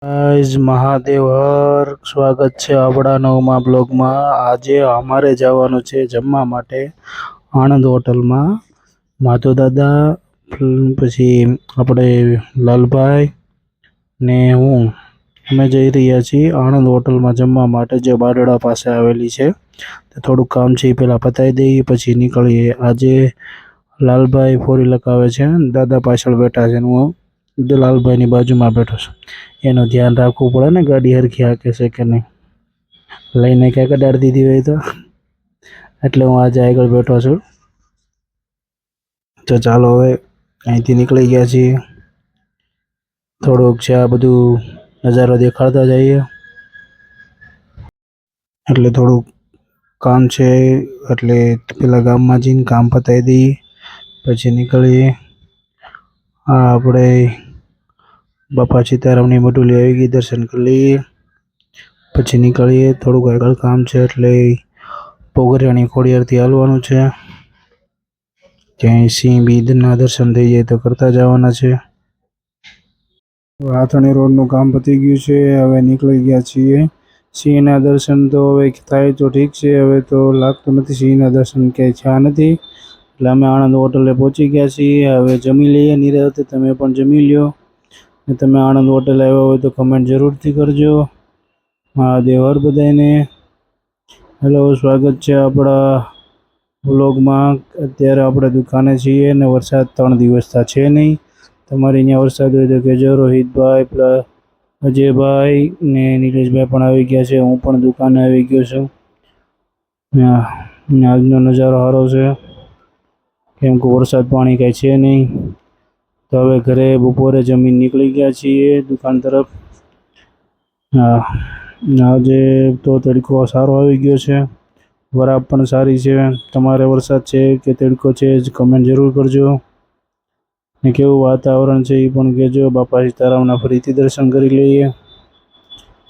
Guys Mahadev हर स्वागत છે આપણા નવમા બ્લોગમાં। આજે અમારે જવાનું છે જમવા માટે આણંદ હોટલમાં। માધવ દાદા પછી આપણે લાલભાઈ ને હું અમે જઈ રહ્યા છીએ આણંદ હોટલમાં જમવા માટે, જે બારડા પાસે આવેલી છે। તો થોડું કામ છે એ પહેલાં પતાવી દઈએ પછી નીકળીએ। આજે લાલભાઈ ફોરી લગાવે છે, દાદા પાછળ બેઠા છે, હું લાલભાઈની બાજુમાં બેઠો છું। એનું ધ્યાન રાખવું પડે ને, ગાડી હરખી હાકે છે કે નહીં, લઈને ક્યાં કડાડી દીધી હોય તો, એટલે હું આજે આગળ બેઠો છું। તો ચાલો હવે અહીંથી નીકળી ગયા છીએ, થોડુંક છે આ બધું નજારો દેખાડતા જઈએ। એટલે થોડુંક કામ છે, એટલે પેલા ગામમાં જઈને કામ પતાવી દઈએ પછી નીકળીએ। આ આપણે બાપા સીતારામની મઢુલી આવી ગઈ, દર્શન કરી લઈએ પછી નીકળીએ। થોડુંક આગળ કામ છે એટલે પોગરિયાની ખોડિયારથી હાલવાનું છે, ક્યાંય સિંહ બીજના દર્શન થઈ જાય તો કરતા જવાના છે। હાથણી રોડનું કામ પતી ગયું છે, હવે નીકળી ગયા છીએ। સિંહના દર્શન તો હવે થાય તો ઠીક છે, હવે તો લાગતું નથી સિંહના દર્શન ક્યાંય થયા નથી, એટલે અમે આણંદ હોટલે પહોંચી ગયા છીએ। હવે જમી લઈએ નિરાંતે, તમે પણ જમી લ્યો। તમે આણંદ હોટલ આવ્યા હોય તો કમેન્ટ જરૂરથી કરજો। મહાદેવ હર બધાને। હેલો, સ્વાગત છે આપણા વ્લોગમાં। અત્યારે આપણે દુકાને છીએ ને વરસાદ 3 દિવસથી છે નહીં। તમારે અહીંયા વરસાદ હોય તો કહેજો। રોહિતભાઈ પ્લસ અજયભાઈ ને નિલેશભાઈ પણ આવી ગયા છે, હું પણ દુકાને આવી ગયો છું। આજનો નજારો સારો છે, કેમ કે વરસાદ પાણી કાંઈ છે નહીં। તો હવે ઘરે બપોરે જમીન નીકળી ગયા છીએ દુકાન તરફ। આજે તો તડકો સારો આવી ગયો છે, વરાપ પણ સારી છે। તમારે વરસાદ છે કે તડકો છે જ કમેન્ટ જરૂર કરજો, ને કેવું વાતાવરણ છે એ પણ કહેજો। બાપા સીતારામના ફરીથી દર્શન કરી લઈએ।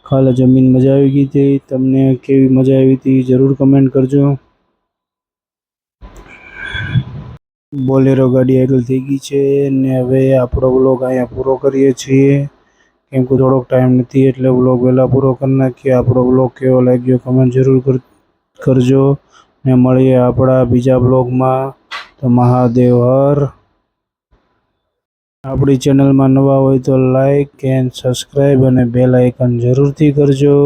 કાલે જમીન મજા આવી ગઈ હતી, તમને કેવી મજા આવી હતી જરૂર કમેન્ટ કરજો। બોલેરો ગાડી આગળ થઈ ગઈ છે ને હવે આપણો વ્લોગ અહીંયા પૂરો કરીએ છીએ, કેમ કે થોડોક ટાઈમ નથી એટલે વ્લોગ વહેલા પૂરો કરી નાખીએ। આપણો વ્લોગ કેવો લાગ્યો કમેન્ટ જરૂર કરજો, ને મળીએ આપણા બીજા બ્લોગમાં। તો મહાદેવ હર। આપણી ચેનલમાં નવા હોય તો લાઈક એન્ડ સબસ્ક્રાઈબ અને બેલ આઇકન જરૂરથી કરજો।